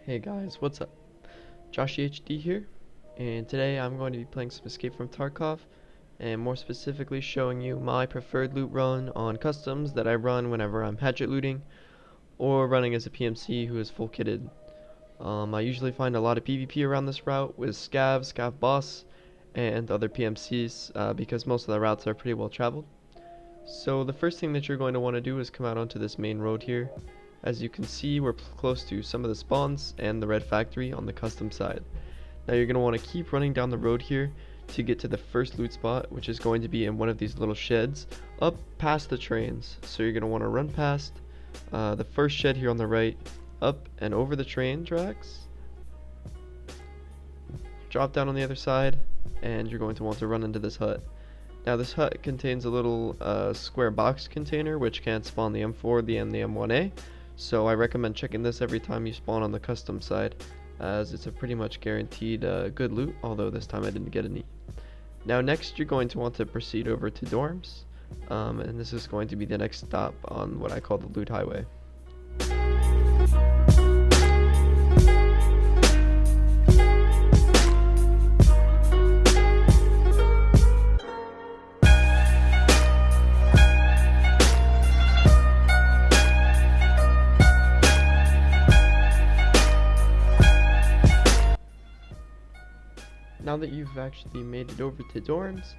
Hey guys, what's up? Josh HD here, and today I'm going to be playing some Escape from Tarkov, and more specifically showing you my preferred loot run on customs that I run whenever I'm hatchet looting, or running as a PMC who is full kitted. I usually find a lot of PvP around this route with Scav Boss, and other PMCs, because most of the routes are pretty well traveled. So the first thing that you're going to want to do is come out onto this main road here. As you can see, we're close to some of the spawns and the red factory on the custom side. Now you're going to want to keep running down the road here to get to the first loot spot, which is going to be in one of these little sheds up past the trains. So you're going to want to run past the first shed here on the right, up and over the train tracks, drop down on the other side, and you're going to want to run into this hut. Now this hut contains a little square box container which can spawn the M4 and the M1A. So I recommend checking this every time you spawn on the custom side, as it's a pretty much guaranteed good loot, although this time I didn't get any. Now next you're going to want to proceed over to dorms, and this is going to be the next stop on what I call the loot highway. Now that you've actually made it over to dorms,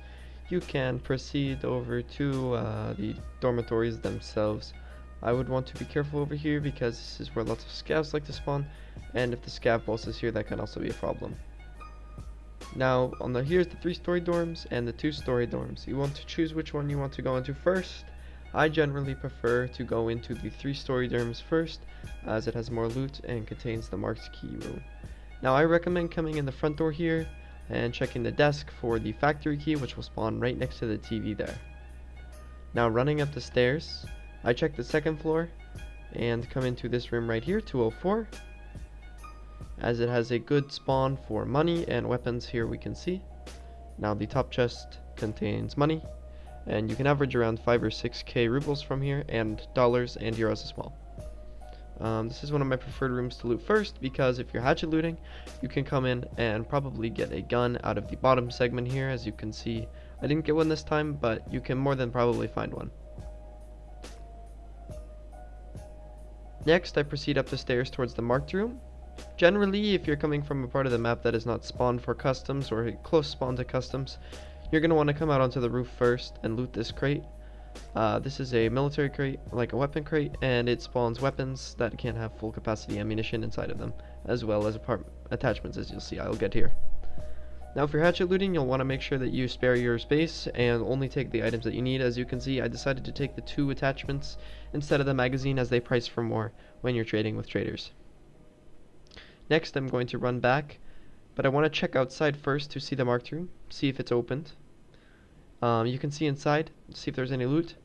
you can proceed over to the dormitories themselves. I would want to be careful over here because this is where lots of scavs like to spawn, and if the scav boss is here, that can also be a problem. Now, here's the 3-story dorms and the 2-story dorms. You want to choose which one you want to go into first. I generally prefer to go into the 3-story dorms first, as it has more loot and contains the marked key room. Now, I recommend coming in the front door here and checking the desk for the factory key, which will spawn right next to the TV there. Now running up the stairs, I check the second floor and come into this room right here, 204, as it has a good spawn for money and weapons. Here we can see. Now the top chest contains money, and you can average around 5 or 6k rubles from here, and dollars and euros as well. This is one of my preferred rooms to loot first, because if you're hatchet looting, you can come in and probably get a gun out of the bottom segment here. As you can see, I didn't get one this time, but you can more than probably find one. Next, I proceed up the stairs towards the marked room. Generally, if you're coming from a part of the map that is not spawned for customs or a close spawn to customs, you're going to want to come out onto the roof first and loot this crate. This is a military crate, like a weapon crate, and it spawns weapons that can have full capacity ammunition inside of them, as well as attachments, as you'll see I'll get here. Now if you're hatchet looting, you'll want to make sure that you spare your space and only take the items that you need. As you can see, I decided to take the 2 attachments instead of the magazine, as they price for more when you're trading with traders. Next, I'm going to run back, but I want to check outside first to see the marked room, see if it's opened. You can see inside, see if there's any loot,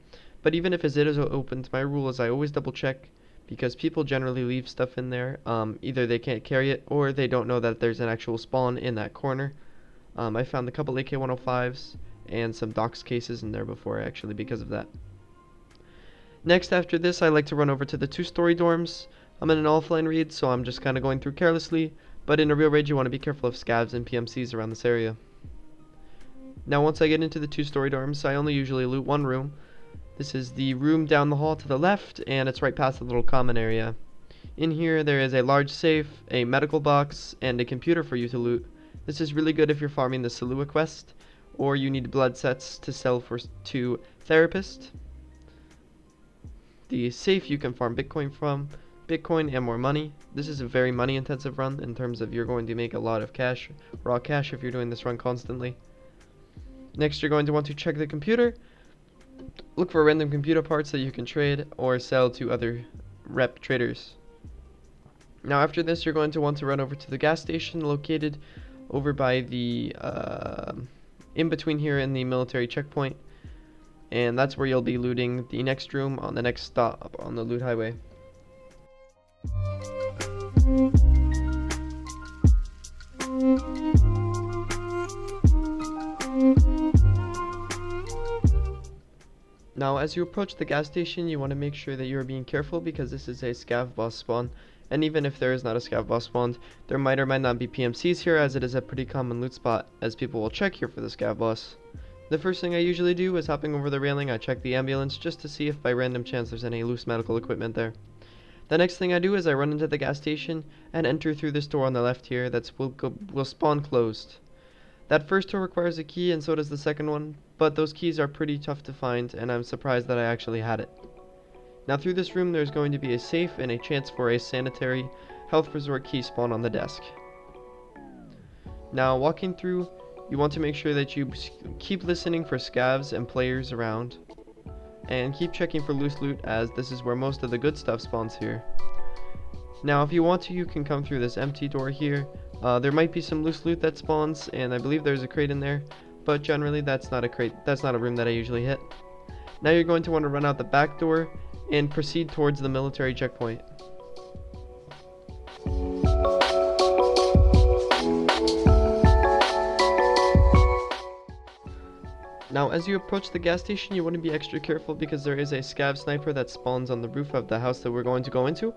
but even if it is opened, my rule is I always double check, because people generally leave stuff in there. Either they can't carry it, or they don't know that there's an actual spawn in that corner. I found a couple AK-105s and some docs cases in there before, actually, because of that. Next, after this, I like to run over to the 2-story dorms. I'm in an offline raid, so I'm just kind of going through carelessly, but in a real raid you want to be careful of scavs and PMCs around this area. Now once I get into the 2-story dorms, I only usually loot one room. This is the room down the hall to the left, and it's right past the little common area. In here there is a large safe, a medical box, and a computer for you to loot. This is really good if you're farming the Salua quest, or you need blood sets to sell to Therapist. The safe you can farm Bitcoin from, Bitcoin and more money. This is a very money intensive run in terms of you're going to make a lot of cash, raw cash, if you're doing this run constantly. Next, you're going to want to check the computer, look for random computer parts that you can trade or sell to other rep traders. Now after this, you're going to want to run over to the gas station located over by the in between here and the military checkpoint, and that's where you'll be looting the next room on the next stop on the loot highway. Now Now, as you approach the gas station, you want to make sure that you are being careful because this is a scav boss spawn. And even if there is not a scav boss spawned, there might or might not be PMCs here, as it is a pretty common loot spot, as people will check here for the scav boss. The first thing I usually do is hopping over the railing, I check the ambulance just to see if by random chance there's any loose medical equipment there. The next thing I do is I run into the gas station and enter through this door on the left here that will spawn closed. That first door requires a key and so does the second one, but those keys are pretty tough to find and I'm surprised that I actually had it. Now through this room there's going to be a safe and a chance for a sanitary health resort key spawn on the desk. Now walking through, you want to make sure that you keep listening for scavs and players around, and keep checking for loose loot as this is where most of the good stuff spawns here. Now if you want to, you can come through this empty door here. There might be some loose loot that spawns, and I believe there's a crate in there, but generally that's not a crate, that's not a room that I usually hit. Now you're going to want to run out the back door and proceed towards the military checkpoint. Now as you approach the gas station, you want to be extra careful because there is a scav sniper that spawns on the roof of the house that we're going to go into.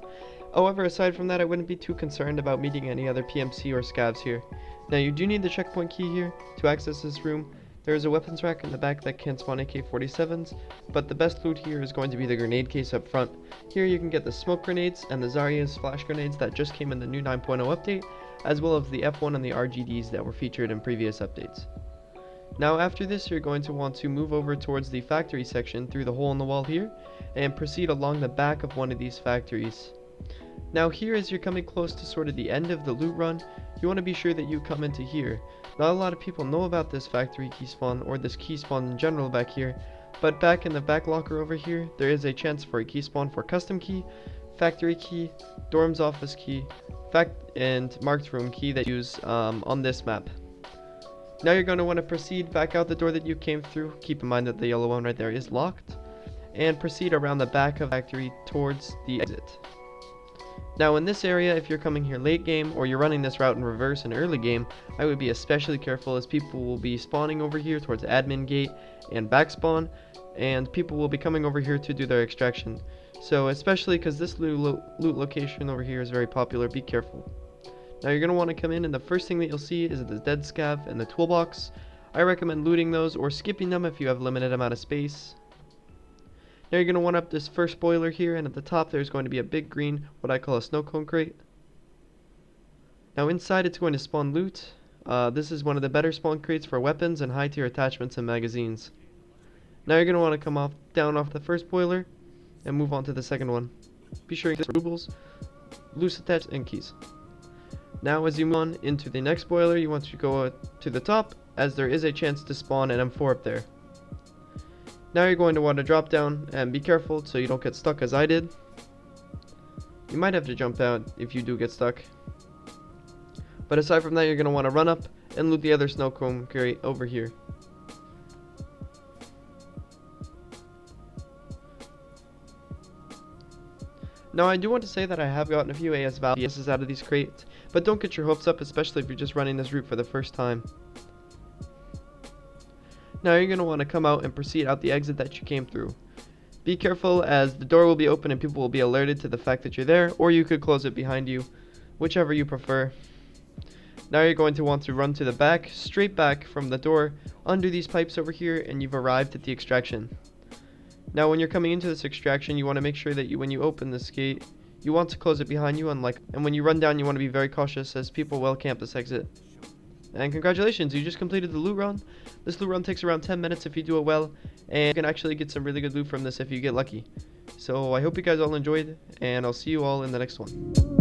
However, aside from that, I wouldn't be too concerned about meeting any other PMC or scavs here. Now you do need the checkpoint key here to access this room. There is a weapons rack in the back that can spawn AK-47s, but the best loot here is going to be the grenade case up front. Here you can get the smoke grenades and the Zarya's flash grenades that just came in the new 9.0 update, as well as the F1 and the RGDs that were featured in previous updates. Now after this, you're going to want to move over towards the factory section through the hole in the wall here, and proceed along the back of one of these factories. Now here, as you're coming close to sort of the end of the loot run, you want to be sure that you come into here. Not a lot of people know about this factory key spawn, or this key spawn in general back here, but back in the back locker over here, there is a chance for a key spawn for custom key, factory key, dorm's office key, and marked room key that you use on this map. Now you're going to want to proceed back out the door that you came through. Keep in mind that the yellow one right there is locked, and proceed around the back of the factory towards the exit. Now in this area, if you're coming here late game or you're running this route in reverse in early game, I would be especially careful as people will be spawning over here towards admin gate and back spawn, and people will be coming over here to do their extraction. So especially because this loot location over here is very popular, be careful. Now you're going to want to come in and the first thing that you'll see is the dead scav and the toolbox. I recommend looting those or skipping them if you have limited amount of space. Now you're going to want up this first boiler here, and at the top there's going to be a big green, what I call a snow cone crate. Now inside it's going to spawn loot. This is one of the better spawn crates for weapons and high tier attachments and magazines. Now you're going to want to come down off the first boiler and move on to the second one. Be sure you get rubles, loose attachments, and keys. Now as you move on into the next boiler, you want to go to the top, as there is a chance to spawn an M4 up there. Now you're going to want to drop down and be careful so you don't get stuck as I did. You might have to jump out if you do get stuck. But aside from that, you're going to want to run up and loot the other snow cone crate over here. Now I do want to say that I have gotten a few AS values out of these crates, but don't get your hopes up, especially if you're just running this route for the first time. Now you're going to want to come out and proceed out the exit that you came through. Be careful as the door will be open and people will be alerted to the fact that you're there, or you could close it behind you, whichever you prefer. Now you're going to want to run to the back, straight back from the door, under these pipes over here, and you've arrived at the extraction. Now when you're coming into this extraction, you want to make sure that when you open this gate, you want to close it behind you, and when you run down, you want to be very cautious as people will camp this exit. And congratulations, you just completed the loot run. This loot run takes around 10 minutes if you do it well, and you can actually get some really good loot from this if you get lucky. So I hope you guys all enjoyed, and I'll see you all in the next one.